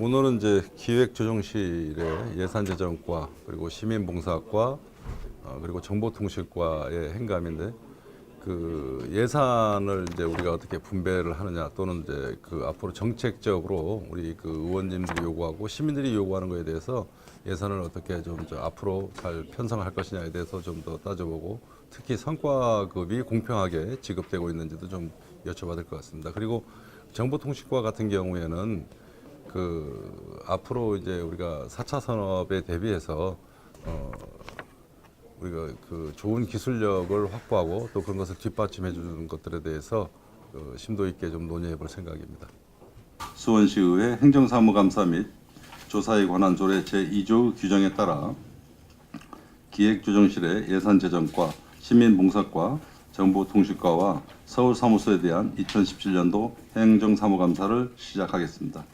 오늘은 이제 기획조정실의 예산재정과 그리고 시민봉사과 그리고 정보통신과의 행감인데, 그 예산을 이제 우리가 어떻게 분배를 하느냐, 또는 이제 그 앞으로 정책적으로 우리 그 의원님들이 요구하고 시민들이 요구하는 거에 대해서 예산을 어떻게 좀 앞으로 잘 편성할 것이냐에 대해서 좀 더 따져보고, 특히 성과급이 공평하게 지급되고 있는지도 좀 여쭤봐야 될 것 같습니다. 그리고 정보통신과 같은 경우에는 그 앞으로 이제 우리가 4차 산업에 대비해서 우리가 그 좋은 기술력을 확보하고 또 그런 것을 뒷받침해 주는 것들에 대해서 심도 있게 좀 논의해 볼 생각입니다. 수원시의회 행정사무감사 및 조사에 관한 조례 제2조 규정에 따라 기획조정실의 예산재정과 시민봉사과 정보통신과와 서울사무소에 대한 2017년도 행정사무감사를 시작하겠습니다.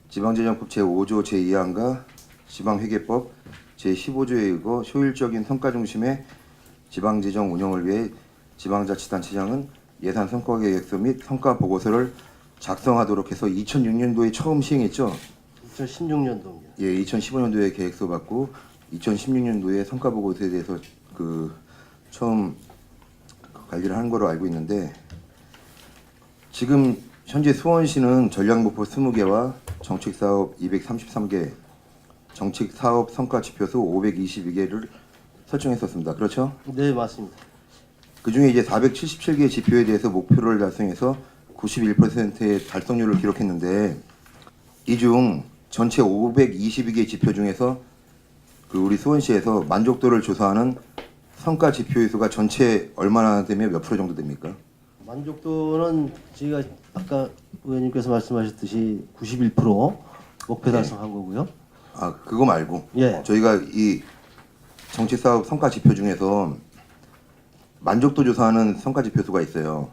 지방재정법 제5조 제2항과 지방회계법 제15조에 의거 효율적인 성과 중심의 지방재정 운영을 위해 지방자치단체장은 예산 성과계획서 및 성과보고서를 작성하도록 해서 2006년도에 처음 시행했죠. 2016년도입니다. 예, 2015년도에 계획서 받고 2016년도에 성과보고서에 대해서 처음 관리를 한 거로 알고 있는데, 지금 현재 수원시는 전략목표 20개와 정책사업 233개, 정책사업 성과지표수 522개를 설정했었습니다. 그렇죠? 네, 맞습니다. 그중에 이제 477개 지표에 대해서 목표를 달성해서 91%의 달성률을 기록했는데, 이 중 전체 522개 지표 중에서 그 우리 수원시에서 만족도를 조사하는 성과 지표의 수가 전체 얼마나 되면 몇 프로 정도 됩니까? 만족도는 저희가 아까 의원님께서 말씀하셨듯이 91% 목표 달성한 거고요. 아, 그거 말고 예. 저희가 이 정책사업 성과 지표 중에서 만족도 조사하는 성과 지표수가 있어요.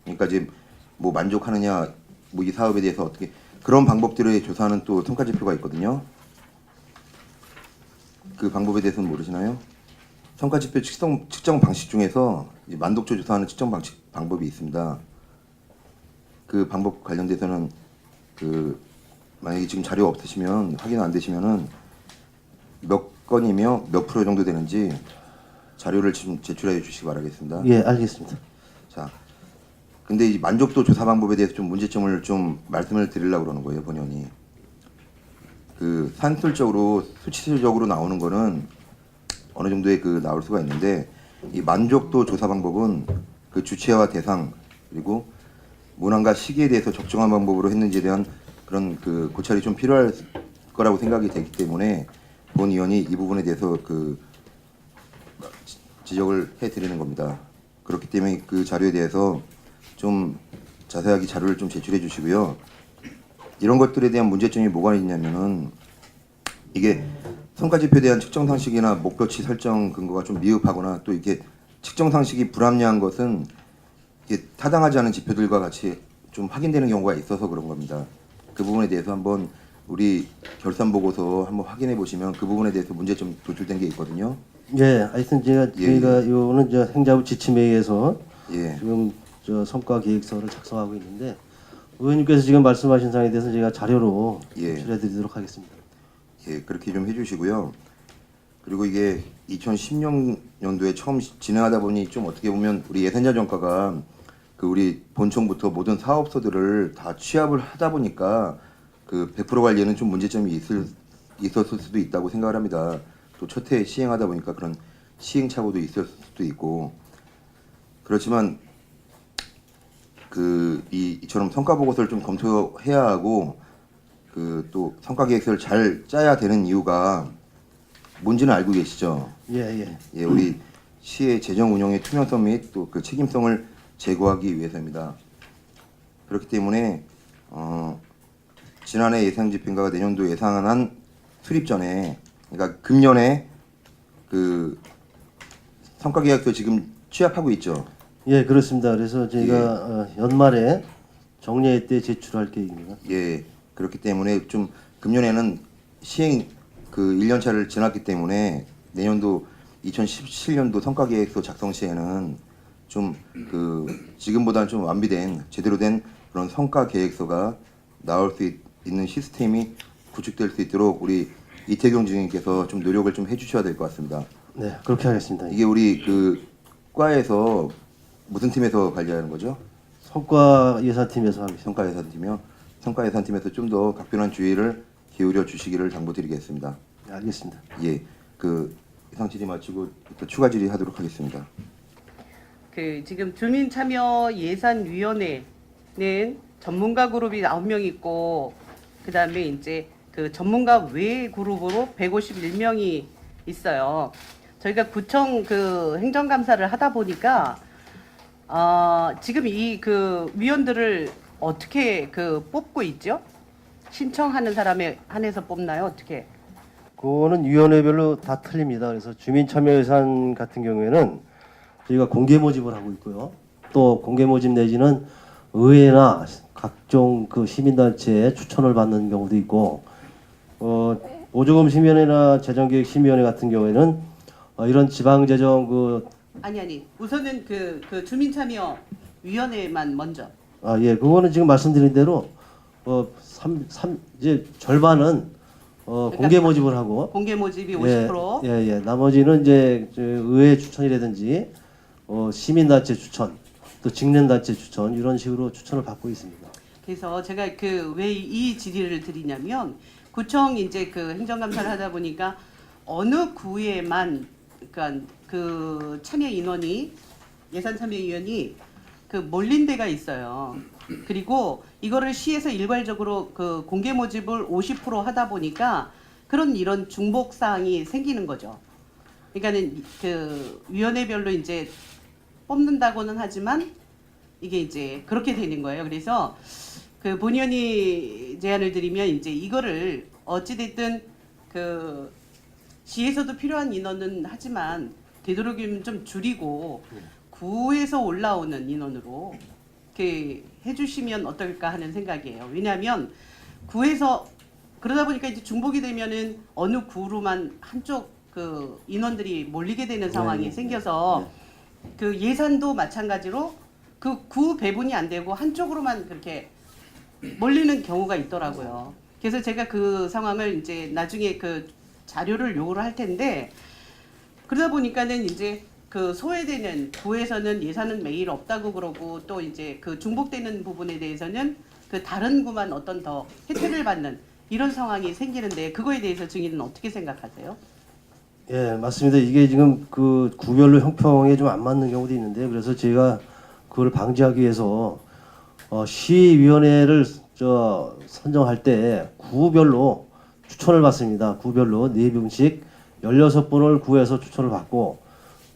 그러니까 지금 뭐 만족하느냐, 뭐 이 사업에 대해서 어떻게, 그런 방법들을 조사하는 또 성과 지표가 있거든요. 그 방법에 대해서는 모르시나요? 성과 지표 측정 방식 중에서 이 만족도 조사하는 측정 방법이 있습니다. 그 방법 관련돼서는 그 만약에 지금 자료 없으시면, 확인 안 되시면은 몇 건이며 몇 프로 정도 되는지 자료를 좀 제출해 주시기 바라겠습니다. 예, 알겠습니다. 자, 근데 이 만족도 조사 방법에 대해서 좀 문제점을 좀 말씀을 드리려고 그러는 거예요, 본연이. 그 산술적으로 수치적으로 나오는 거는 어느 정도의 그 나올 수가 있는데, 이 만족도 조사 방법은 그 주체와 대상 그리고 문항과 시기에 대해서 적정한 방법으로 했는지에 대한 그런 그 고찰이 좀 필요할 거라고 생각이 되기 때문에 본 의원이 이 부분에 대해서 그 지적을 해드리는 겁니다. 그렇기 때문에 그 자료에 대해서 좀 자세하게 자료를 좀 제출해 주시고요. 이런 것들에 대한 문제점이 뭐가 있냐면은, 이게 성과지표에 대한 측정 상식이나 목표치 설정 근거가 좀 미흡하거나, 또 이게 측정 상식이 불합리한 것은 이게 타당하지 않은 지표들과 같이 좀 확인되는 경우가 있어서 그런 겁니다. 그 부분에 대해서 한번 우리 결산 보고서 한번 확인해 보시면 그 부분에 대해서 문제점 도출된 게 있거든요. 예, 하여튼 저희가 요는 저 행자부 지침에 의해서 예. 지금 저 성과 계획서를 작성하고 있는데, 의원님께서 지금 말씀하신 사항에 대해서 제가 자료로 예. 제출해드리도록 하겠습니다. 예, 그렇게 좀 해주시고요. 그리고 이게 2016년도에 처음 진행하다 보니 좀 어떻게 보면 우리 예산자정과가 그 우리 본청부터 모든 사업소들을 다 취합을 하다 보니까 그 100% 관리에는 좀 문제점이 있었을 수도 있다고 생각을 합니다. 또 첫 해 시행하다 보니까 그런 시행착오도 있을 수도 있고, 그렇지만 그 이처럼 성과 보고서를 좀 검토해야 하고, 그 또 성과 계획서를 잘 짜야 되는 이유가 뭔지는 알고 계시죠? 예, 예. 예, 우리 시의 재정 운영의 투명성 및 또 그 책임성을 제고하기 위해서입니다. 그렇기 때문에 지난해 예산 집행과가 내년도 예상한 수립 전에, 그러니까 금년에 그 성과 계획서 지금 취합하고 있죠. 예, 그렇습니다. 그래서 저희가 연말에 정례회 때 제출할 계획입니다. 예, 그렇기 때문에 좀 금년에는 시행 그 1년차를 지났기 때문에 내년도 2017년도 성과계획서 작성 시에는 좀 그 지금보다는 좀 완비된 제대로 된 그런 성과계획서가 나올 수 있는 시스템이 구축될 수 있도록 우리 이태경 주임께서 좀 노력을 좀 해주셔야 될 것 같습니다. 네, 그렇게 하겠습니다. 이게 우리 그 과에서 무슨 팀에서 관리하는 거죠? 성과 예산팀에서 하겠습니다. 성과예산팀이요. 성과예산팀에서 좀 더 각별한 주의를 기울여 주시기를 당부드리겠습니다. 네, 알겠습니다. 예, 그 이상 질의 마치고 또 추가 질의하도록 하겠습니다. 그 지금 주민참여예산위원회는 전문가 그룹이 9명 있고 그다음에 이제 그 전문가 외 그룹으로 151명이 있어요. 저희가 구청 그 행정감사를 하다 보니까 지금 이 그 위원들을 어떻게 그 뽑고 있죠? 신청하는 사람에 한해서 뽑나요? 어떻게? 그거는 위원회별로 다 틀립니다. 그래서 주민참여예산 같은 경우에는 저희가 공개 모집을 하고 있고요. 또 공개 모집 내지는 의회나 각종 그 시민단체에 추천을 받는 경우도 있고, 보조금 심의위원회나 재정계획심의위원회 같은 경우에는 이런 지방재정 그 아니 우선은 그 주민참여위원회만 먼저. 예, 그거는 지금 말씀드린 대로 이제 절반은 공개 모집을 하고 공개 모집이 50%. 예. 나머지는 이제 의회 추천이라든지 시민단체 추천, 또 직능단체 추천 이런 식으로 추천을 받고 있습니다. 그래서 제가 그 왜 이 질의를 드리냐면 구청 이제 그 행정감사를 하다 보니까 어느 구에만 그러니까 그 참여 인원이 예산 참여위원이 그 몰린 데가 있어요. 그리고 이거를 시에서 일괄적으로 그 공개 모집을 50% 하다 보니까 이런 중복 사항이 생기는 거죠. 그러니까는 그 위원회별로 이제 뽑는다고는 하지만 이게 이제 그렇게 되는 거예요. 그래서 그 본의원이 제안을 드리면 이제 이거를 어찌됐든 그 시에서도 필요한 인원은 하지만 되도록이면 좀 줄이고 구에서 올라오는 인원으로 이렇게 해주시면 어떨까 하는 생각이에요. 왜냐하면 구에서 그러다 보니까 이제 중복이 되면은 어느 구로만 한쪽 그 인원들이 몰리게 되는 상황이 네. 생겨서 그 예산도 마찬가지로 그 구 배분이 안 되고 한쪽으로만 그렇게 몰리는 경우가 있더라고요. 그래서 제가 그 상황을 이제 나중에 그 자료를 요구를 할 텐데 그러다 보니까는 이제 그 소외되는 구에서는 예산은 매일 없다고 그러고 또 이제 그 중복되는 부분에 대해서는 그 다른 구만 어떤 더 혜택을 받는 이런 상황이 생기는데 그거에 대해서 증인은 어떻게 생각하세요? 예, 맞습니다. 이게 지금 그 구별로 형평에 좀 안 맞는 경우도 있는데 그래서 제가 그걸 방지하기 위해서 시위원회를 선정할 때 구별로 추천을 받습니다. 구별로 4명씩 16분을 구해서 추천을 받고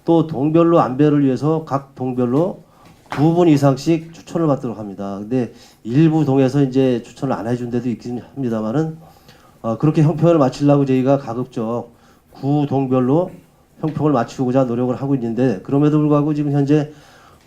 또 동별로 안배를 위해서 각 동별로 2분 이상씩 추천을 받도록 합니다. 근데 일부 동에서 이제 추천을 안 해준 데도 있긴 합니다만은 그렇게 형평을 맞추려고 저희가 가급적 구 동별로 형평을 맞추고자 노력을 하고 있는데 그럼에도 불구하고 지금 현재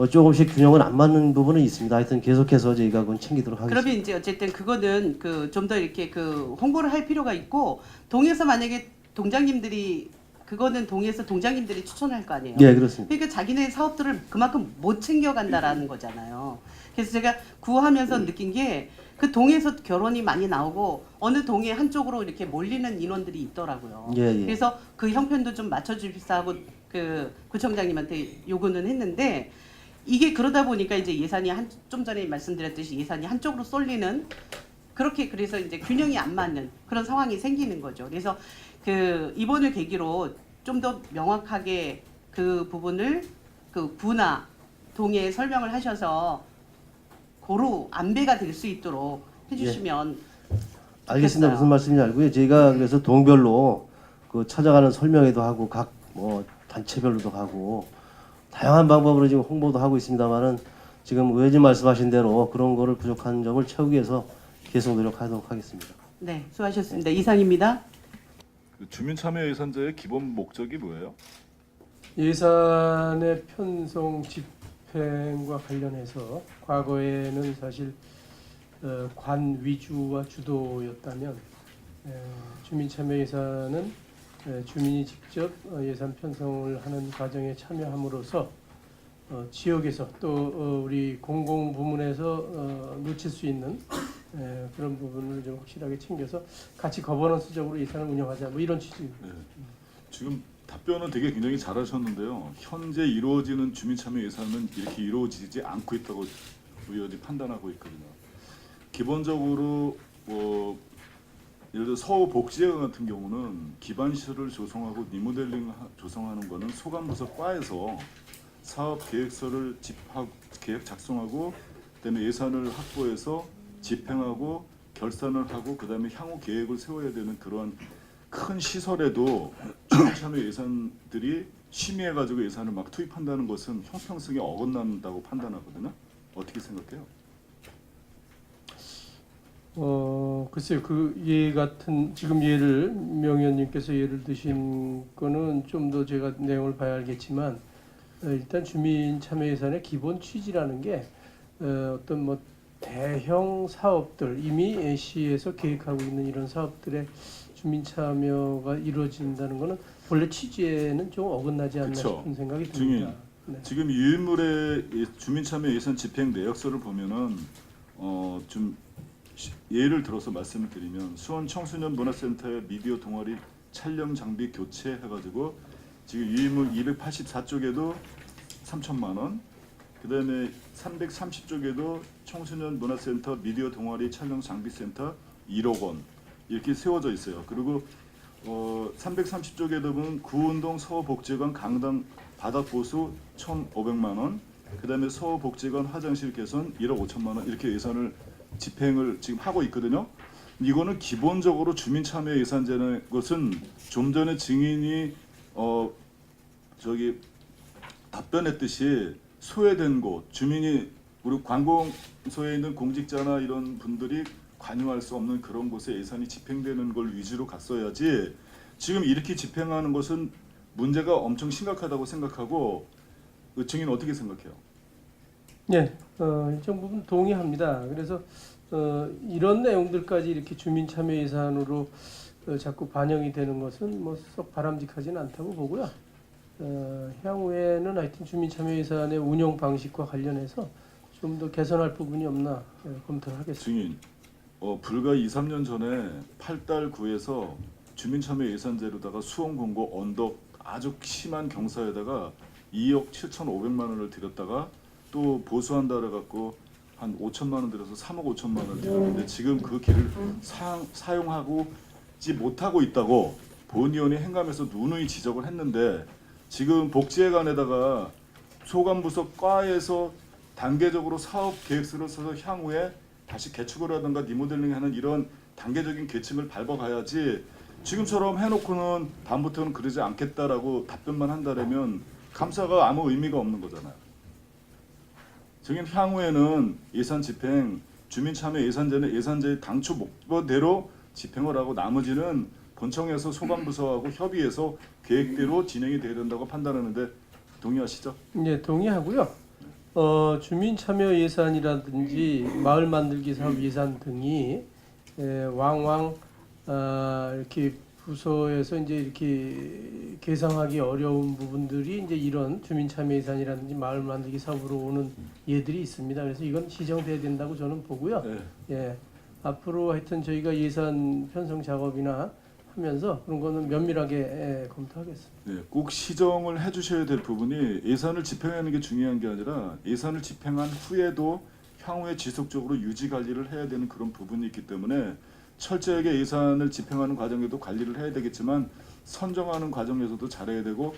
조금씩 균형은 안 맞는 부분은 있습니다. 하여튼 계속해서 저희가 그건 챙기도록 하겠습니다. 그러면 이제 어쨌든 그거는 그 좀 더 이렇게 그 홍보를 할 필요가 있고 동에서 만약에 동장님들이 그거는 동에서 동장님들이 추천할 거 아니에요. 예, 그렇습니다. 그러니까 자기네 사업들을 그만큼 못 챙겨간다라는 거잖아요. 그래서 제가 구하면서 느낀 게 그 동에서 결혼이 많이 나오고 어느 동에 한쪽으로 이렇게 몰리는 인원들이 있더라고요. 예. 그래서 그 형편도 좀 맞춰주십사 하고 그 구청장님한테 요구는 했는데 이게 그러다 보니까 이제 예산이 좀 전에 말씀드렸듯이 예산이 한쪽으로 쏠리는 그렇게 그래서 이제 균형이 안 맞는 그런 상황이 생기는 거죠. 그래서 그 이번을 계기로 좀 더 명확하게 그 부분을 그 구나 동에 설명을 하셔서 고루 안배가 될 수 있도록 해주시면 알겠습니다. 좋겠어요. 무슨 말씀인지 알고요. 저희가 그래서 동별로 그 찾아가는 설명회도 하고 각 뭐 단체별로도 하고 다양한 방법으로 지금 홍보도 하고 있습니다만은 지금 의원님 말씀하신 대로 그런 거를 부족한 점을 채우기 위해서 계속 노력하도록 하겠습니다. 네, 수고하셨습니다. 이상입니다. 그 주민참여예산제의 기본 목적이 뭐예요? 예산의 편성, 집행과 관련해서 과거에는 사실 관 위주와 주도였다면 주민참여 예산은 주민이 직접 예산 편성을 하는 과정에 참여함으로써 지역에서 또 우리 공공부문에서 놓칠 수 있는 그런 부분을 좀 확실하게 챙겨서 같이 거버넌스적으로 예산을 운영하자 뭐 이런 취지입니다. 네. 지금 답변은 되게 굉장히 잘하셨는데요. 현재 이루어지는 주민참여 예산은 이렇게 이루어지지 않고 있다고 의원이 판단하고 있거든요. 기본적으로 예를 들어 서울복지회관 같은 경우는 기반시설을 조성하고 리모델링 조성하는 거는 소관부서 과에서 사업 계획서를 계획 작성하고 그다음에 예산을 확보해서 집행하고 결산을 하고 그다음에 향후 계획을 세워야 되는 그러한 큰 시설에도 주민참여 예산들이 심의해가지고 예산을 막 투입한다는 것은 형평성에 어긋난다고 판단하거든요. 어떻게 생각해요? 글쎄요. 그 예 같은 지금 예를 명 의원님께서 예를 드신 거는 좀 더 제가 내용을 봐야 알겠지만 일단 주민 참여 예산의 기본 취지라는 게 어떤 뭐 대형 사업들 이미 시에서 계획하고 있는 이런 사업들의 주민 참여가 이루어진다는 거는 본래 취지에는 좀 어긋나지 않나 그쵸. 싶은 생각이 증인. 듭니다. 네. 지금 유인물의 주민참여 예산 집행 내역서를 보면은 좀 예를 들어서 말씀을 드리면 수원 청소년 문화센터의 미디어 동아리 촬영 장비 교체 해가지고 지금 유인물 284쪽에도 3천만 원, 그다음에 330쪽에도 청소년 문화센터 미디어 동아리 촬영 장비센터 1억 원 이렇게 세워져 있어요. 그리고 330쪽에도 보면 구운동 서울복지관 강당 바닥 보수 1,500만 원, 그다음에 서울복지관 화장실 개선 1억 5천만 원 이렇게 예산을 집행을 지금 하고 있거든요. 이거는 기본적으로 주민참여 예산제는 것은 좀 전에 증인이 답변했듯이 소외된 곳 주민이 우리 관공서에 있는 공직자나 이런 분들이 관여할 수 없는 그런 곳에 예산이 집행되는 걸 위주로 갔어야지 지금 이렇게 집행하는 것은 문제가 엄청 심각하다고 생각하고 증인 어떻게 생각해요? 네, 일정 부분 동의합니다. 그래서 이런 내용들까지 이렇게 주민 참여 예산으로 자꾸 반영이 되는 것은 뭐 썩 바람직하지는 않다고 보고요. 향후에는 하여튼 주민 참여 예산의 운영 방식과 관련해서 좀 더 개선할 부분이 없나 검토를 하겠습니다. 증인, 불과 2, 3년 전에 8달구에서 주민참여 예산제로다가 수원공고 언덕 아주 심한 경사에다가 2억 7,500만 원을 들였다가 또 보수한다 그래갖고 한 5천만 원 들여서 3억 5천만 원을 들였는데 지금 그 길을 사용하지 못하고 있다고 본 의원이 행감에서 누누이 지적을 했는데 지금 복지회관에다가 소관부서 과에서 단계적으로 사업 계획서를 써서 향후에 다시 개축을 하든가 리모델링하는 이런 단계적인 계층을 밟아가야지 지금처럼 해놓고는 다음부터는 그러지 않겠다라고 답변만 한다면 감사가 아무 의미가 없는 거잖아요. 증인 향후에는 예산 집행, 주민참여 예산제는 예산제의 당초 목표대로 집행을 하고 나머지는 본청에서 소관부서하고 협의해서 계획대로 진행이 돼야 된다고 판단하는데 동의하시죠? 네, 동의하고요. 주민 참여 예산이라든지 마을 만들기 사업 예산 등이 왕왕 이렇게 부서에서 이제 이렇게 계상하기 어려운 부분들이 이제 이런 주민 참여 예산이라든지 마을 만들기 사업으로 오는 예들이 있습니다. 그래서 이건 시정돼야 된다고 저는 보고요. 네. 예, 앞으로 하여튼 저희가 예산 편성 작업이나 하면서 그런 거는 면밀하게 검토하겠습니다. 네, 꼭 시정을 해주셔야 될 부분이 예산을 집행하는 게 중요한 게 아니라 예산을 집행한 후에도 향후에 지속적으로 유지 관리를 해야 되는 그런 부분이 있기 때문에 철저하게 예산을 집행하는 과정에도 관리를 해야 되겠지만 선정하는 과정에서도 잘해야 되고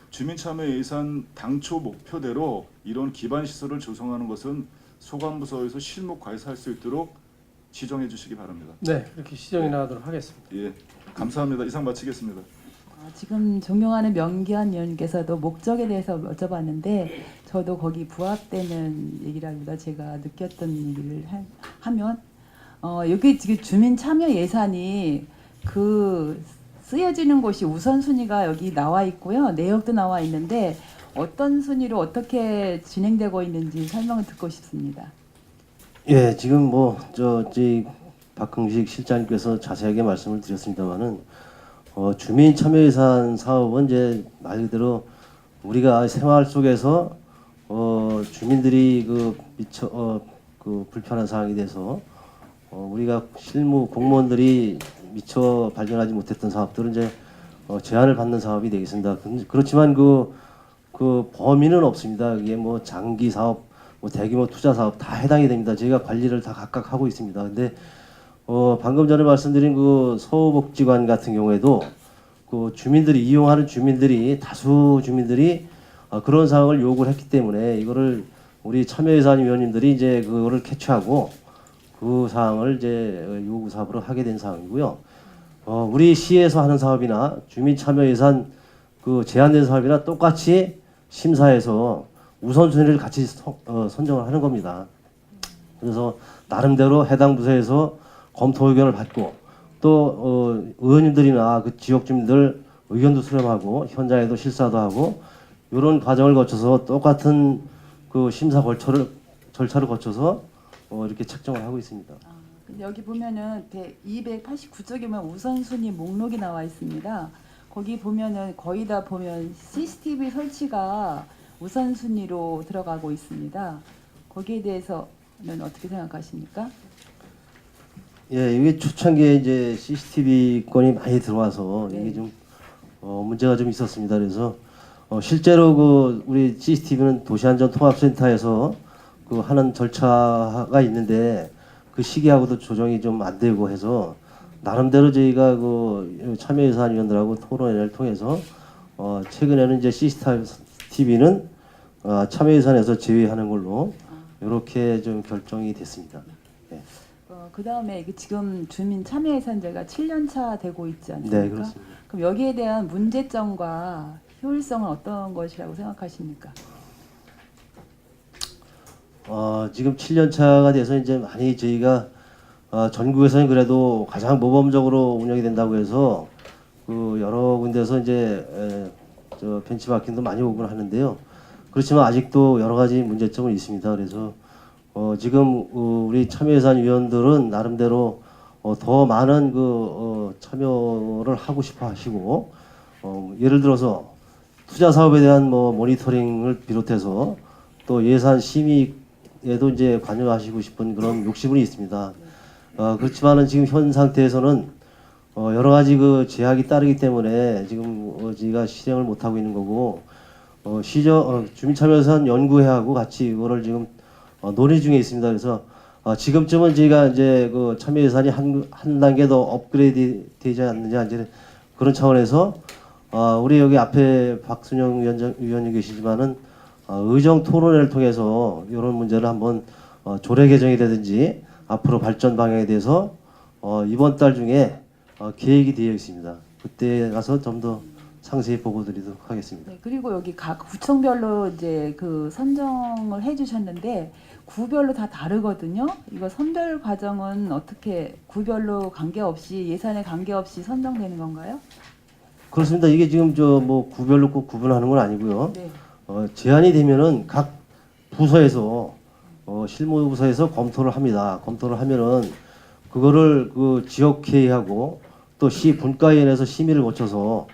주민참여 예산 당초 목표대로 이런 기반 시설을 조성하는 것은 소관부서에서 실무 과에서 할 수 있도록 지정해 주시기 바랍니다. 네, 그렇게 시정이 나가도록 하겠습니다. 예, 감사합니다. 이상 마치겠습니다. 지금 존경하는 명기환 의원께서도 목적에 대해서 여쭤봤는데 저도 거기 부합되는 얘기라기보다 제가 느꼈던 얘기를 하면 여기 지금 주민 참여 예산이 그 쓰여지는 곳이 우선순위가 여기 나와 있고요. 내역도 나와 있는데 어떤 순위로 어떻게 진행되고 있는지 설명을 듣고 싶습니다. 예, 지금 저희 박흥식 실장님께서 자세하게 말씀을 드렸습니다만은 주민 참여 예산 사업은 이제 말 그대로 우리가 생활 속에서 주민들이 그 불편한 사항이 돼서 우리가 실무 공무원들이 미처 발견하지 못했던 사업들은 이제 제한을 받는 사업이 되겠습니다. 그렇지만 그 범위는 없습니다. 이게 뭐 장기 사업, 뭐 대규모 투자 사업 다 해당이 됩니다. 저희가 관리를 다 각각 하고 있습니다. 근데 방금 전에 말씀드린 그 서울복지관 같은 경우에도 그 주민들이 이용하는 주민들이 다수 주민들이 그런 사항을 요구를 했기 때문에 이거를 우리 참여예산위원님들이 이제 그거를 캐치하고 그 사항을 이제 요구 사업으로 하게 된 사항이고요. 우리 시에서 하는 사업이나 주민 참여 예산 그 제한된 사업이나 똑같이 심사해서 우선순위를 같이 선정을 하는 겁니다. 그래서 나름대로 해당 부서에서 검토 의견을 받고 또 의원님들이나 그 지역 주민들 의견도 수렴하고 현장에도 실사도 하고 이런 과정을 거쳐서 똑같은 그 심사 절차를 거쳐서 이렇게 책정을 하고 있습니다. 근데 여기 보면은 289쪽이면 우선순위 목록이 나와 있습니다. 거기 보면은 거의 다 보면 CCTV 설치가 우선순위로 들어가고 있습니다. 거기에 대해서는 어떻게 생각하십니까? 예, 이게 초창기에 이제 CCTV 건이 많이 들어와서 네. 이게 좀 문제가 좀 있었습니다. 그래서 실제로 그 우리 CCTV는 도시안전통합센터에서 그 하는 절차가 있는데 그 시기하고도 조정이 좀 안 되고 해서 나름대로 저희가 그 참여예산위원들하고 토론회를 통해서 최근에는 이제 CCTV는 참여예산에서 제외하는 걸로 이렇게 좀 결정이 됐습니다. 네, 그 다음에 지금 주민 참여 예산제가 7년차 되고 있지 않습니까? 네 그렇습니다. 그럼 여기에 대한 문제점과 효율성은 어떤 것이라고 생각하십니까? 지금 7년 차가 돼서 이제 많이 저희가 전국에서는 그래도 가장 모범적으로 운영이 된다고 해서 그 여러 군데서 이제 저 벤치마킹도 많이 오곤 하는데요. 그렇지만 아직도 여러 가지 문제점은 있습니다. 그래서 지금 우리 참여예산위원들은 나름대로 더 많은 참여를 하고 싶어 하시고 예를 들어서 투자 사업에 대한 모니터링을 비롯해서 또 예산 심의에도 이제 관여하시고 싶은 그런 욕심은 있습니다. 그렇지만은 지금 현 상태에서는 여러 가지 그 제약이 따르기 때문에 지금 저희가 실행을 못 하고 있는 거고 주민참여예산 연구회하고 같이 이거를 지금 논의 중에 있습니다. 그래서 지금쯤은 저희가 이제 그 참여예산이 한 단계 더 업그레이드 되지 않느냐 이제 그런 차원에서 우리 여기 앞에 박순영 위원님 계시지만은 의정 토론회를 통해서 이런 문제를 한번 조례 개정이라든지 앞으로 발전 방향에 대해서 이번 달 중에 계획이 되어 있습니다. 그때 가서 좀 더 상세히 보고 드리도록 하겠습니다. 네, 그리고 여기 각 구청별로 이제 그 선정을 해주셨는데 구별로 다 다르거든요. 이거 선별 과정은 어떻게 구별로 관계없이 예산에 관계없이 선정되는 건가요? 그렇습니다. 이게 지금 구별로 꼭 구분하는 건 아니고요. 네. 제한이 되면은 각 부서에서 실무부서에서 검토를 합니다. 검토를 하면은 그거를 그 지역회의하고 또 시 분과위원회에서 심의를 거쳐서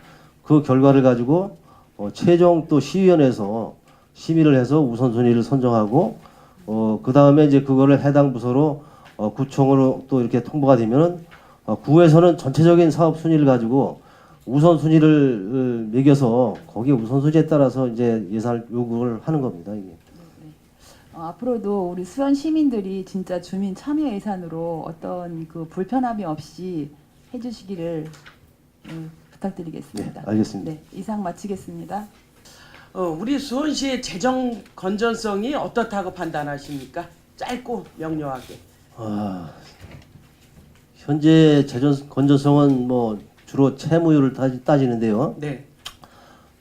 그 결과를 가지고 최종 또 시의원에서 심의를 해서 우선순위를 선정하고 그 다음에 이제 그거를 해당 부서로 구청으로 또 이렇게 통보가 되면은 구에서는 전체적인 사업 순위를 가지고 우선순위를 매겨서 거기에 우선순위에 따라서 이제 예산을 요구를 하는 겁니다. 이게. 앞으로도 우리 수원 시민들이 진짜 주민 참여 예산으로 어떤 그 불편함이 없이 해주시기를 부탁드리겠습니다. 네, 알겠습니다. 네, 이상 마치겠습니다. 우리 수원시의 재정 건전성이 어떻다고 판단하십니까? 짧고 명료하게. 현재 재정 건전성은 주로 채무율을 따지는데요. 네.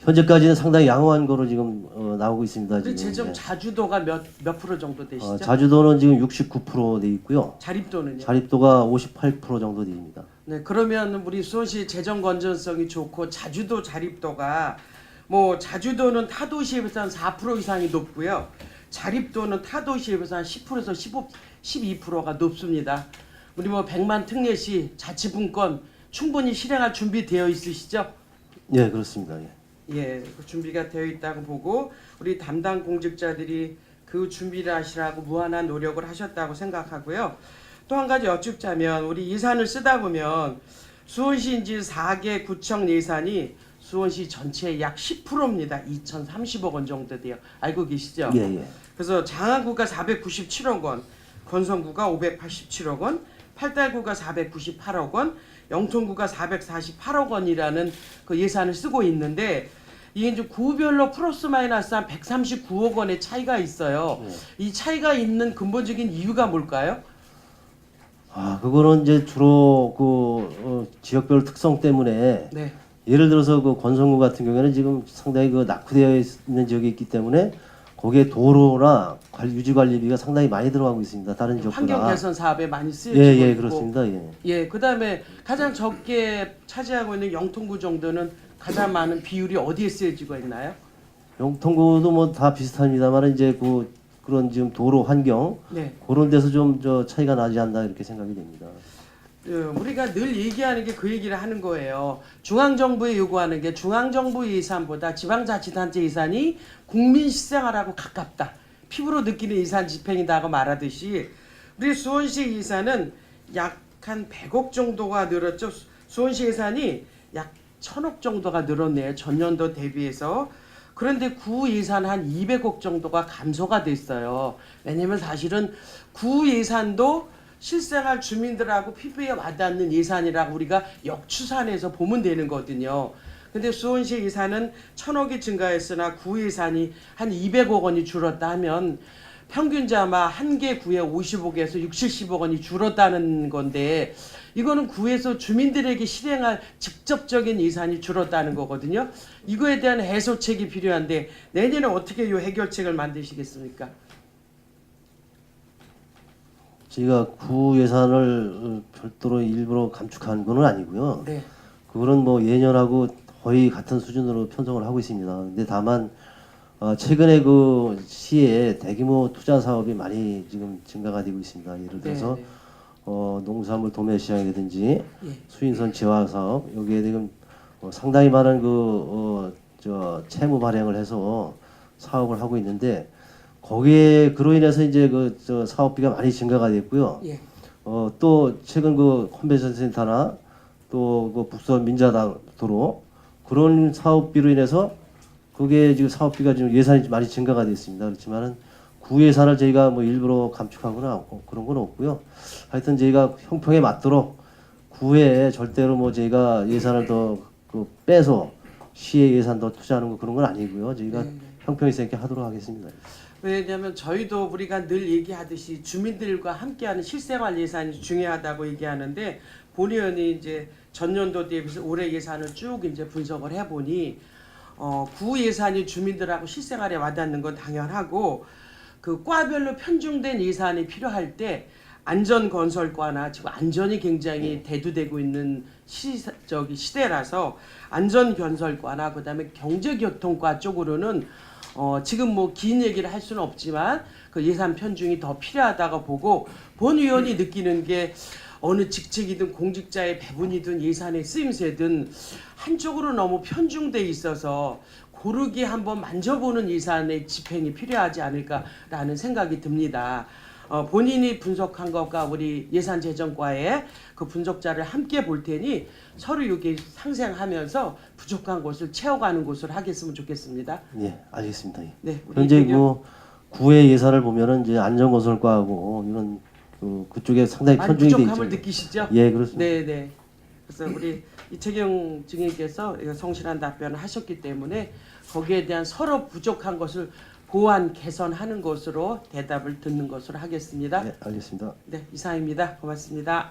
현재까지는 상당히 양호한 거로 지금 나오고 있습니다. 우리 지금. 재정 네. 자주도가 몇 프로 정도 되시죠? 자주도는 지금 69% 돼 있고요. 자립도는요? 자립도가 58% 정도 됩니다. 네, 그러면 우리 수원시 재정 건전성이 좋고 자주도 자립도가 뭐 자주도는 타 도시에 비해서 한 4% 이상이 높고요. 자립도는 타 도시에 비해서 한 10%에서 12%가 높습니다. 우리 뭐 100만 특례시 자치분권 충분히 실행할 준비되어 있으시죠? 예, 그렇습니다. 예. 예, 그 준비가 되어 있다고 보고 우리 담당 공직자들이 그 준비를 하시라고 무한한 노력을 하셨다고 생각하고요. 또 한 가지 여쭙자면 우리 예산을 쓰다 보면 수원시 이제 4개 구청 예산이 수원시 전체의 약 10%입니다. 2,030억 원 정도 돼요. 알고 계시죠? 예, 예. 그래서 장안구가 497억 원, 건성구가 587억 원, 팔달구가 498억 원, 영통구가 448억 원이라는 그 예산을 쓰고 있는데 이게 이제 구별로 플러스 마이너스 한 139억 원의 차이가 있어요. 이 차이가 있는 근본적인 이유가 뭘까요? 아, 그거는 이제 주로 지역별 특성 때문에 네. 예를 들어서 그 권성구 같은 경우에는 지금 상당히 그 낙후되어 있는 지역이 있기 때문에 거기에 도로나 유지 관리비가 상당히 많이 들어가고 있습니다. 다른 지역보다. 환경 개선 사업에 많이 쓰여지고 예, 예, 있고. 그렇습니다. 예. 예, 그다음에 가장 적게 차지하고 있는 영통구 정도는 가장 많은 비율이 어디에 쓰여지고 있나요? 영통구도 뭐 다 비슷합니다만 이제 그런 지금 도로 환경 네. 그런 데서 좀 차이가 나지 않나 이렇게 생각이 됩니다. 우리가 늘 얘기하는 게 그 얘기를 하는 거예요. 중앙정부에 요구하는 게 중앙정부 예산보다 지방자치단체 예산이 국민 실생활하고 가깝다. 피부로 느끼는 예산 집행이다고 말하듯이 우리 수원시 예산은 약 한 100억 정도가 늘었죠. 수원시 예산이 약 1,000억 정도가 늘었네요. 전년도 대비해서. 그런데 구 예산 한 200억 정도가 감소가 됐어요. 왜냐면 사실은 구 예산도 실생활 주민들하고 피부에 와닿는 예산이라고 우리가 역추산해서 보면 되는 거거든요. 근데 수원시 예산은 1,000억이 증가했으나 구 예산이 한 200억 원이 줄었다 하면 평균자마 한 개 구에 50억에서 60, 70억 원이 줄었다는 건데 이거는 구에서 주민들에게 실행할 직접적인 예산이 줄었다는 거거든요. 이거에 대한 해소책이 필요한데 내년에 어떻게 이 해결책을 만드시겠습니까? 저희가 구 예산을 별도로 일부러 감축한 건 아니고요. 네. 그거는 뭐 예년하고 거의 같은 수준으로 편성을 하고 있습니다. 근데 다만 최근에 그 시에 대규모 투자 사업이 많이 지금 증가가 되고 있습니다. 예를 들어서 네, 네. 농수산물 도매 시장이라든지 예. 수인선 재화 사업 여기에 지금 상당히 많은 채무 발행을 해서 사업을 하고 있는데 거기에 그로 인해서 이제 사업비가 많이 증가가 됐고요. 예. 또 최근 그 컨벤션 센터나 또 그 북선 민자도로 그런 사업비로 인해서 그게 지금 사업비가 지금 예산이 많이 증가가 됐습니다. 그렇지만은 구 예산을 저희가 뭐 일부러 감축하거나 그런 건 없고요. 하여튼 저희가 형평에 맞도록 구에 절대로 뭐 저희가 예산을 더 빼서 시의 예산 더 투자하는 거 그런 건 아니고요. 저희가 형평이 있게 하도록 하겠습니다. 왜냐하면 저희도 우리가 늘 얘기하듯이 주민들과 함께하는 실생활 예산이 중요하다고 얘기하는데 본 의원이 이제 전년도 대비해서 올해 예산을 쭉 이제 분석을 해보니 구 예산이 주민들하고 실생활에 와닿는 건 당연하고 그 과별로 편중된 예산이 필요할 때 안전건설과나 지금 안전이 굉장히 대두되고 있는 시대라서 안전건설과나 그다음에 경제교통과 쪽으로는 지금 뭐 긴 얘기를 할 수는 없지만 그 예산 편중이 더 필요하다고 보고 본 의원이 느끼는 게 어느 직책이든 공직자의 배분이든 예산의 쓰임새든 한쪽으로 너무 편중돼 있어서 고르게 한번 만져보는 예산의 집행이 필요하지 않을까라는 생각이 듭니다. 본인이 분석한 것과 우리 예산재정과의 그 분석자를 함께 볼 테니 서로 이게 상생하면서 부족한 곳을 채워가는 곳을 하겠으면 좋겠습니다. 예, 알겠습니다. 예. 네, 우리 현재 이경영- 구의 예산을 보면은 이제 안전건설과하고 이런 그쪽에 상당히 많이 편중이 돼 부족함을 있죠. 느끼시죠? 예, 그렇습니다. 네, 네. 그래서 우리 이채경 증인께서 성실한 답변을 하셨기 때문에 거기에 대한 서로 부족한 것을 보완 개선하는 것으로 대답을 듣는 것으로 하겠습니다. 네, 알겠습니다. 네, 이상입니다. 고맙습니다.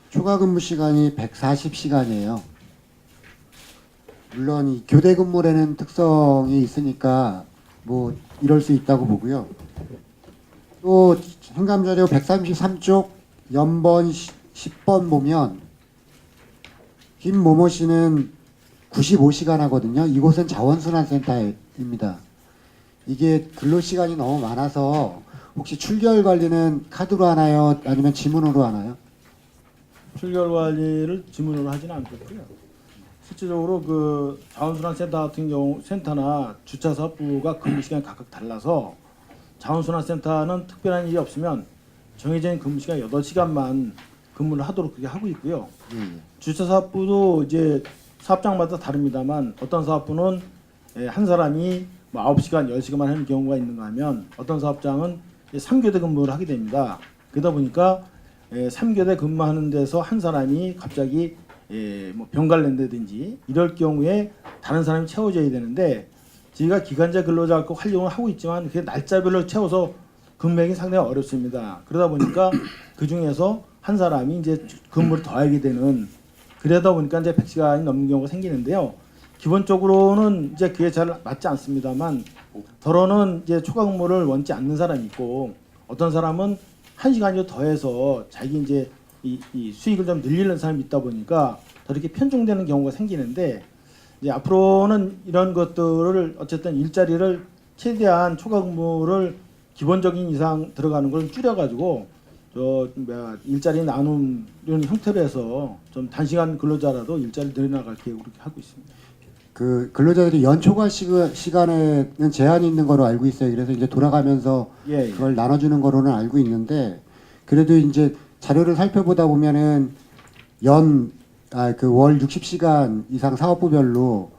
추가 근무 시간이 140시간이에요. 물론 이 교대 근무라는 특성이 있으니까 뭐 이럴 수 있다고 보고요. 또 행감자료 133쪽 연번 10번 보면 김모모 씨는 95시간 하거든요. 이곳은 자원순환센터입니다. 이게 근로시간이 너무 많아서 혹시 출결 관리는 카드로 하나요? 아니면 지문으로 하나요? 출결 관리를 지문으로 하지는 않겠고요. 실질적으로 그 자원순환센터 같은 경우 센터나 주차사업부가 근무 시간이 각각 달라서 자원순환센터는 특별한 일이 없으면 정해진 근무 시간 8시간만 근무를 하도록 그렇게 하고 있고요. 주차사업부도 이제 사업장마다 다릅니다만 어떤 사업부는 한 사람이 뭐 9시간, 10시간만 하는 경우가 있는가 하면 어떤 사업장은 3교대 근무를 하게 됩니다. 그러다 보니까 3교대 근무하는 데서 한 사람이 갑자기 뭐 병가를 낸다든지 이럴 경우에 다른 사람이 채워져야 되는데 저희가 기간제 근로자 꼭 활용을 하고 있지만 그게 날짜별로 채워서 근무하기 상당히 어렵습니다. 그러다 보니까 그 중에서 한 사람이 이제 근무를 더하게 되는 그러다 보니까 이제 100시간이 넘는 경우가 생기는데요. 기본적으로는 이제 그게 잘 맞지 않습니다만 더러는 이제 초과 근무를 원치 않는 사람이 있고 어떤 사람은 1시간이 더해서 자기 이제 이 수익을 좀 늘리는 사람이 있다 보니까 더 이렇게 편중되는 경우가 생기는데 이제 앞으로는 이런 것들을 어쨌든 일자리를 최대한 초과 근무를 기본적인 이상 들어가는 걸 줄여가지고 일자리 나눔 이런 형태로 해서 좀 단시간 근로자라도 일자리를 늘려나갈 계획으로 그렇게 하고 있습니다. 그 근로자들이 연초과 시간에는 제한이 있는 거로 알고 있어요. 그래서 이제 돌아가면서 예. 그걸 나눠주는 거로는 알고 있는데 그래도 이제 자료를 살펴보다 보면은 월 60시간 이상 사업부별로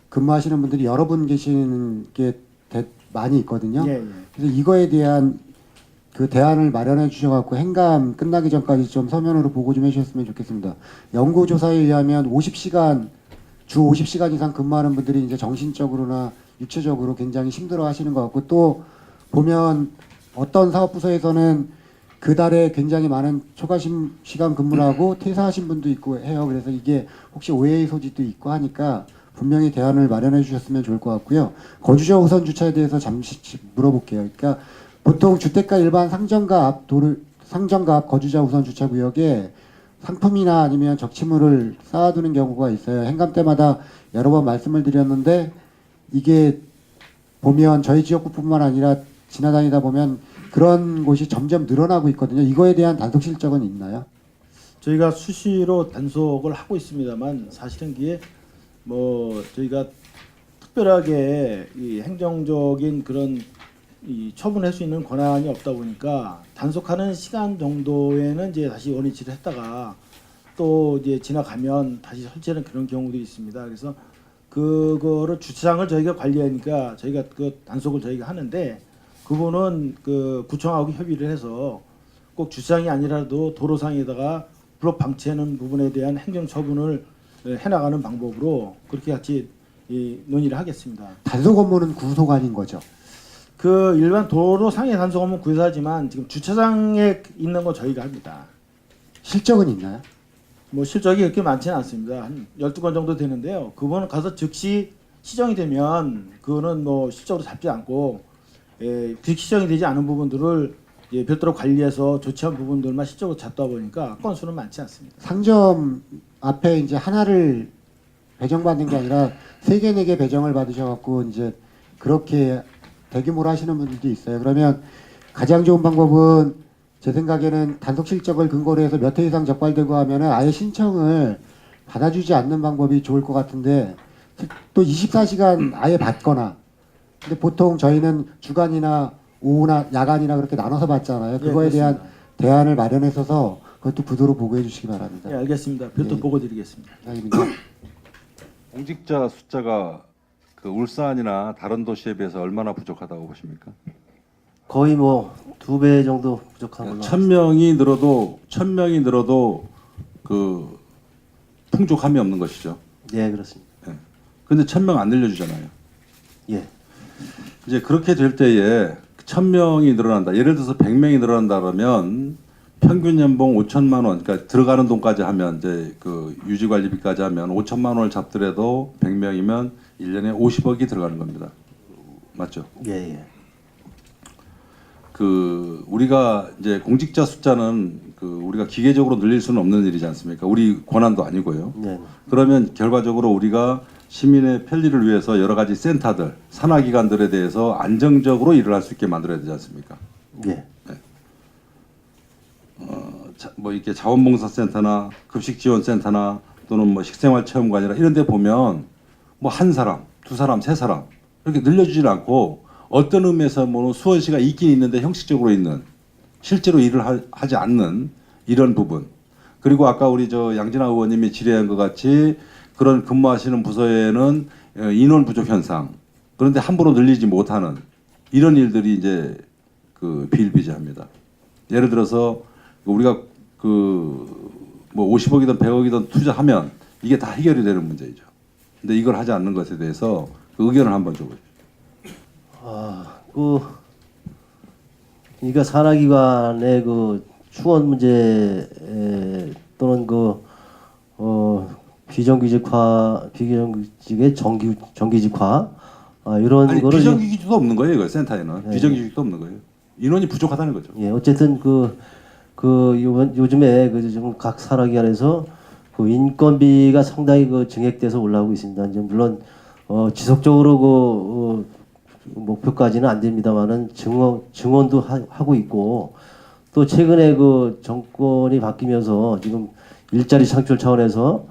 근무하시는 분들이 여러 분 계시는 게 많이 있거든요. 예, 예. 그래서 이거에 대한 그 대안을 마련해 주셔갖고 행감 끝나기 전까지 좀 서면으로 보고 좀 해주셨으면 좋겠습니다. 연구조사에 의하면 주 50시간 이상 근무하는 분들이 이제 정신적으로나 육체적으로 굉장히 힘들어 하시는 것 같고 또 보면 어떤 사업부서에서는 그 달에 굉장히 많은 초과 시간 근무를 하고 퇴사하신 분도 있고 해요. 그래서 이게 혹시 오해의 소지도 있고 하니까 분명히 대안을 마련해 주셨으면 좋을 것 같고요. 거주자 우선 주차에 대해서 잠시 물어볼게요. 그러니까 보통 주택가 일반 상정가 앞 거주자 우선 주차 구역에 상품이나 아니면 적치물을 쌓아두는 경우가 있어요. 행감 때마다 여러 번 말씀을 드렸는데 이게 보면 저희 지역구뿐만 아니라 지나다니다 보면 그런 곳이 점점 늘어나고 있거든요. 이거에 대한 단속 실적은 있나요? 저희가 수시로 단속을 하고 있습니다만 사실은 그게 뭐 저희가 특별하게 이 행정적인 그런 이 처분할 수 있는 권한이 없다 보니까 단속하는 시간 정도에는 이제 다시 원위치를 했다가 또 이제 지나가면 다시 설치하는 그런 경우도 있습니다. 그래서 그거를 주차장을 저희가 관리하니까 저희가 그 단속을 저희가 하는데 그분은 그 구청하고 협의를 해서 꼭 주차장이 아니라도 도로상에다가 블록 방치하는 부분에 대한 행정 처분을 해나가는 방법으로 그렇게 같이 논의를 하겠습니다. 단속 업무는 구속 아닌 거죠? 그 일반 도로상의 단속 업무 구사하지만 지금 주차장에 있는 거 저희가 합니다. 실적은 있나요? 뭐 실적이 그렇게 많지는 않습니다. 한 12건 정도 되는데요. 그거는 가서 즉시 시정이 되면 그거는 뭐 실적으로 잡지 않고 시정이 되지 않은 부분들을 별도로 관리해서 조치한 부분들만 실적으로 잡다 보니까 건수는 많지 않습니다. 상점 앞에 이제 하나를 배정받는 게 아니라 3개, 4개 배정을 받으셔갖고 이제 그렇게 대규모로 하시는 분들도 있어요. 그러면 가장 좋은 방법은 제 생각에는 단속 실적을 근거로 해서 몇 회 이상 적발되고 하면은 아예 신청을 받아주지 않는 방법이 좋을 것 같은데 또 24시간 아예 받거나 근데 보통 저희는 주간이나 오후나 야간이나 그렇게 나눠서 받잖아요. 그거에 대한 대안을 마련해서 그것도 부도로 보고해 주시기 바랍니다. 네, 알겠습니다. 별도 예. 보고 드리겠습니다. 이상입니다. 공직자 숫자가 그 울산이나 다른 도시에 비해서 얼마나 부족하다고 보십니까? 거의 뭐 2배 정도 부족한 걸로. 1,000명이 늘어도 그 풍족함이 없는 것이죠. 예, 그렇습니다. 근데 1,000명 안 늘려주잖아요. 예. 이제 그렇게 될 때에 1,000명이 늘어난다. 예를 들어서 100명이 늘어난다 그러면 평균 연봉 5천만 원, 그러니까 들어가는 돈까지 하면 이제 그 유지 관리비까지 하면 5천만 원을 잡더라도 100명이면 1년에 50억이 들어가는 겁니다. 맞죠? 예, 예. 그 우리가 이제 공직자 숫자는 그 우리가 기계적으로 늘릴 수는 없는 일이지 않습니까? 우리 권한도 아니고요. 네. 그러면 결과적으로 우리가 시민의 편리를 위해서 여러 가지 센터들, 산하기관들에 대해서 안정적으로 일을 할 수 있게 만들어야 되지 않습니까? 예. 뭐 이렇게 자원봉사센터나 급식지원센터나 또는 뭐 식생활체험관이나 이런 데 보면 뭐 한 사람, 두 사람, 세 사람 이렇게 늘려주질 않고 어떤 의미에서 뭐 수원시가 있긴 있는데 형식적으로 있는 실제로 일을 하지 않는 이런 부분. 그리고 아까 우리 저 양진아 의원님이 질의한 것 같이 그런 근무하시는 부서에는 인원 부족 현상, 그런데 함부로 늘리지 못하는 이런 일들이 이제 그 비일비재합니다. 예를 들어서 우리가 그 뭐 50억이든 100억이든 투자하면 이게 다 해결이 되는 문제이죠. 근데 이걸 하지 않는 것에 대해서 그 의견을 한번 줘보죠. 그러니까 산하기관의 그 충원 문제 또는 비정규직의 정규직화 이런 아니, 거를 비정규직도 없는 거예요, 이거 센터에는. 비정규직도 없는 거예요. 인원이 부족하다는 거죠. 예, 어쨌든 요즘에 지금 각 산하기관에서 그 인건비가 상당히 증액돼서 올라오고 있습니다. 이제 물론 지속적으로 목표까지는 안 됩니다만은 증원도 하고 있고 또 최근에 그 정권이 바뀌면서 지금 일자리 창출 차원에서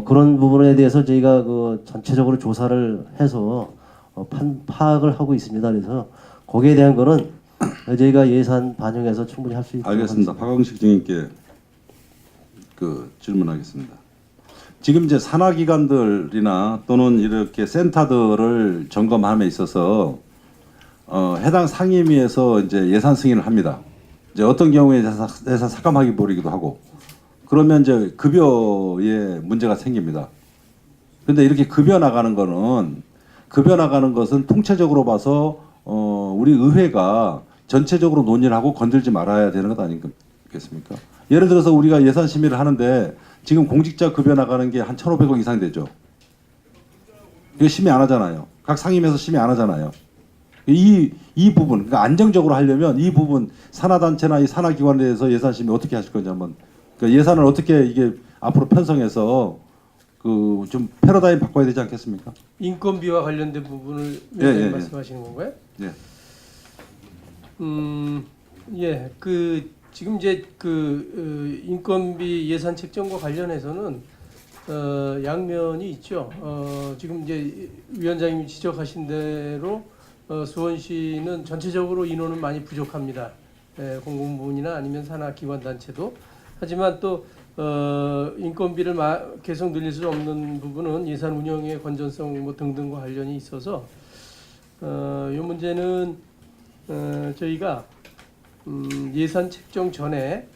그런 부분에 대해서 저희가 전체적으로 조사를 해서 파악을 하고 있습니다. 그래서 거기에 대한 거는 저희가 예산 반영해서 충분히 할 수 있도록 알겠습니다. 박광식 증인께 그 질문하겠습니다. 지금 이제 산하기관들이나 또는 이렇게 센터들을 점검함에 있어서 해당 상임위에서 이제 예산 승인을 합니다. 이제 어떤 경우에 예산 삭감하기 버리기도 하고 그러면 이제 급여에 문제가 생깁니다. 근데 이렇게 급여 나가는 것은 통체적으로 봐서 우리 의회가 전체적으로 논의를 하고 건들지 말아야 되는 것 아니겠습니까? 예를 들어서 우리가 예산 심의를 하는데 지금 공직자 급여 나가는 게 한 1,500억 이상 되죠. 이거 심의 안 하잖아요. 각 상임에서 심의 안 하잖아요. 이 부분, 그러니까 안정적으로 하려면 이 부분 산하단체나 이 산하기관에 대해서 예산 심의 어떻게 하실 건지 한번, 그러니까 예산을 어떻게 이게 앞으로 편성해서 그 좀 패러다임 바꿔야 되지 않겠습니까? 인건비와 관련된 부분을 예. 말씀하시는 건가요? 예. 예, 지금 이제 인건비 예산 책정과 관련해서는 양면이 있죠. 지금 이제 위원장님이 지적하신 대로 수원시는 전체적으로 인원은 많이 부족합니다. 공공부문이나 아니면 산하기관단체도. 하지만 또 인건비를 계속 늘릴 수 없는 부분은 예산 운영의 건전성 뭐 등등과 관련이 있어서 이 문제는 저희가 예산 책정 전에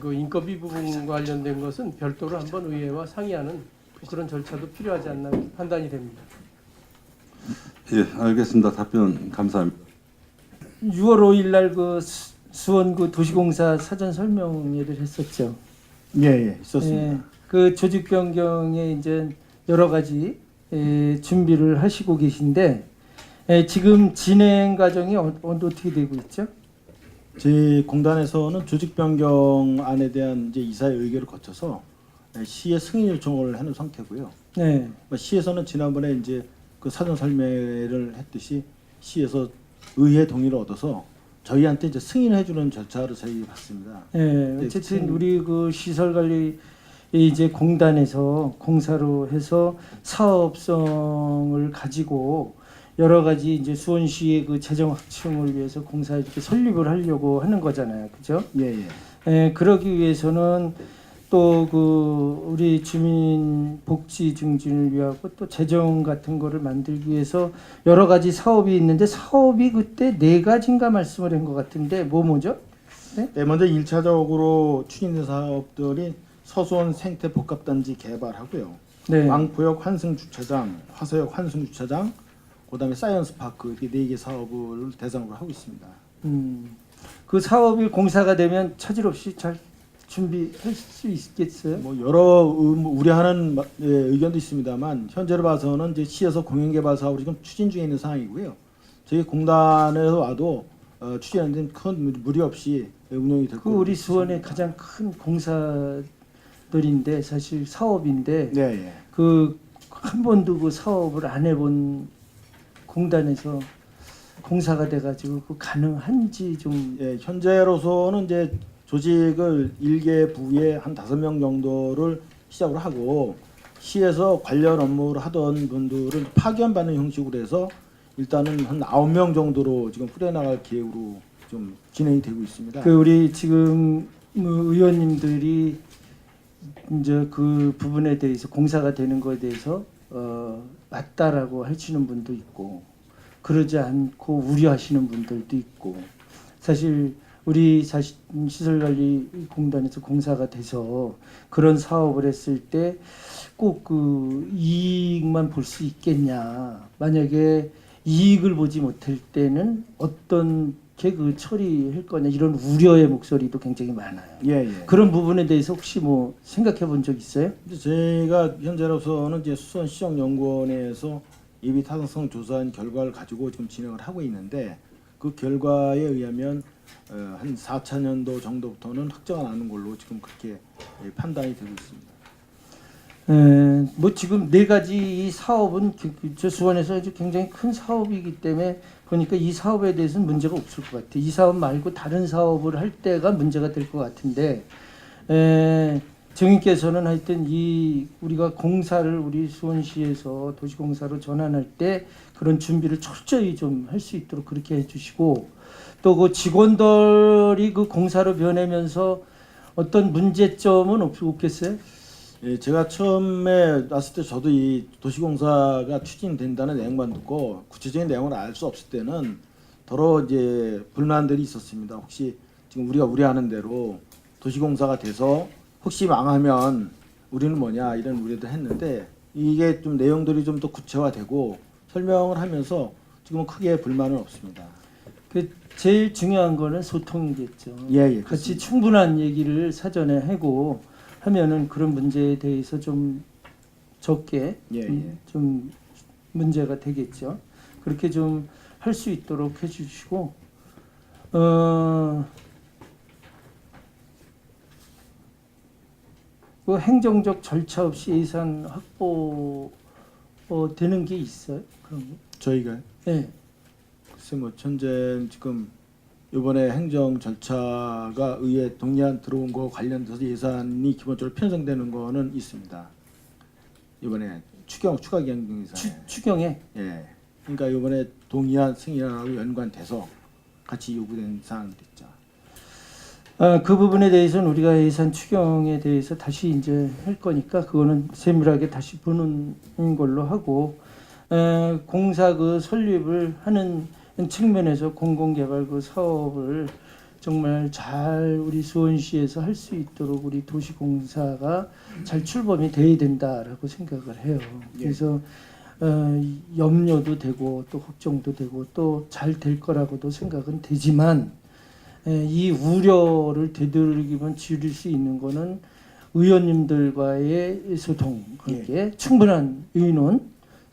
그 인건비 부분과 관련된 것은 별도로 한번 의회와 상의하는 그런 절차도 필요하지 않나 판단이 됩니다. 예, 알겠습니다. 답변 감사합니다. 6월 5일 날 수원 도시공사 사전 설명회를 했었죠. 예, 있었습니다. 예, 그 조직 변경에 이제 여러 가지 준비를 하시고 계신데 지금 진행 과정이 어떻게 되고 있죠? 저희 공단에서는 조직 변경안에 대한 이제 이사의 의결을 거쳐서 시에 승인 요청을 해놓은 상태고요. 네. 시에서는 지난번에 이제 그 사전 설명회를 했듯이 시에서 의회 동의를 얻어서 저희한테 이제 승인해주는 절차를 저희 봤습니다. 네. 어쨌든 우리 그 시설 관리 이제 공단에서 공사로 해서 사업성을 가지고 여러 가지 이제 수원시의 그 재정 확충을 위해서 공사 이렇게 설립을 하려고 하는 거잖아요, 그죠? 예. 그러기 위해서는 또 우리 주민 복지 증진을 위하고 또 재정 같은 거를 만들기 위해서 여러 가지 사업이 있는데 사업이 그때 4가지인가 말씀을 한 것 같은데 뭐죠? 네, 먼저 1차적으로 추진된 사업들이 서수원 생태 복합단지 개발하고요. 네. 왕포역 환승주차장, 화서역 환승주차장, 그다음에 사이언스 파크 이렇게 4개 사업을 대상으로 하고 있습니다. 그 사업이 공사가 되면 차질 없이 잘 준비할 수 있겠어요? 뭐 여러 우려하는 의견도 있습니다만 현재로 봐서는 이제 시에서 공영개발 사업을 지금 추진 중에 있는 상황이고요. 저희 공단에서 와도 추진하는 큰 무리 없이 운영이 될 거고. 우리 수원의 가장 큰 공사들인데 사실 사업인데 네. 한 번도 그 사업을 안 해본 공단에서 공사가 돼가지고 그 가능한지 좀. 예, 현재로서는 이제 조직을 1개 부에 한 5명 정도를 시작으로 하고 시에서 관련 업무를 하던 분들은 파견받는 형식으로 해서 일단은 한 9명 정도로 지금 풀어나갈 계획으로 좀 진행이 되고 있습니다. 그 우리 지금 의원님들이 이제 그 부분에 대해서 공사가 되는 것에 대해서 맞다라고 하시는 분도 있고 그러지 않고 우려하시는 분들도 있고 사실 우리 시설관리공단에서 공사가 돼서 그런 사업을 했을 때 꼭 그 이익만 볼 수 있겠냐. 만약에 이익을 보지 못할 때는 어떻게 그 처리할 거냐 이런 우려의 목소리도 굉장히 많아요. 예, 예. 그런 부분에 대해서 혹시 뭐 생각해 본 적 있어요? 제가 현재로서는 이제 수원시정연구원에서 예비 타당성 조사한 결과를 가지고 지금 진행을 하고 있는데 그 결과에 의하면 한 4차년도 정도부터는 확정이 나는 걸로 지금 그렇게 판단이 되고 있습니다. 뭐 지금 4가지 이 사업은 저 수원에서 아주 굉장히 큰 사업이기 때문에 보니까 이 사업에 대해서는 문제가 없을 것 같아요. 이 사업 말고 다른 사업을 할 때가 문제가 될 것 같은데 정인께서는 하여튼 이 우리가 공사를 우리 수원시에서 도시공사로 전환할 때 그런 준비를 철저히 좀 할 수 있도록 그렇게 해주시고 또 그 직원들이 그 공사로 변하면서 어떤 문제점은 없겠어요? 예, 제가 처음에 왔을 때 저도 이 도시공사가 추진된다는 내용만 듣고 구체적인 내용을 알 수 없을 때는 더러 이제 불만들이 있었습니다. 혹시 지금 우리가 우려하는 대로 도시공사가 돼서 혹시 망하면 우리는 뭐냐 이런 우려도 했는데 이게 좀 내용들이 좀 더 구체화되고 설명을 하면서 지금은 크게 불만은 없습니다. 그 제일 중요한 거는 소통이겠죠. 예, 예, 같이 그렇습니다. 충분한 얘기를 사전에 하고 하면은 그런 문제에 대해서 좀 적게 예, 예. 좀 문제가 되겠죠. 그렇게 좀 할 수 있도록 해주시고 그 행정적 절차 없이 예산 확보 되는 게 있어요? 그런 거? 저희가 네. 글쎄 뭐 현재 지금 이번에 행정 절차가 의회 동의안 들어온 거 관련돼서 예산이 기본적으로 편성되는 거는 있습니다. 이번에 추가 기획 예산. 추경에 예. 그러니까 이번에 동의안 승인하고 연관돼서 같이 요구된 사항들 있죠. 그 부분에 대해서는 우리가 예산 추경에 대해서 다시 이제 할 거니까 그거는 세밀하게 다시 보는 걸로 하고 공사 그 설립을 하는 측면에서 공공개발 그 사업을 정말 잘 우리 수원시에서 할 수 있도록 우리 도시공사가 잘 출범이 돼야 된다라고 생각을 해요. 그래서 염려도 되고 또 걱정도 되고 또 잘 될 거라고도 생각은 되지만 이 우려를 되도록이면 줄일 수 있는 거는 의원님들과의 소통 관계, 충분한 의논,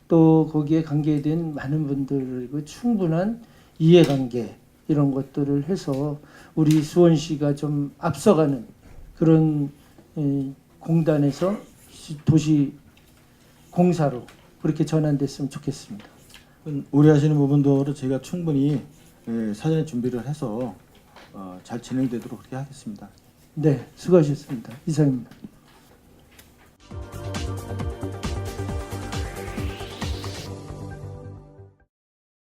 또 거기에 관계된 많은 분들과 충분한 이해관계 이런 것들을 해서 우리 수원시가 좀 앞서가는 그런 공단에서 도시 공사로 그렇게 전환됐으면 좋겠습니다. 우려하시는 부분들을 저희가 충분히 사전에 준비를 해서 잘 진행되도록 그렇게 하겠습니다. 네, 수고하셨습니다. 이상입니다.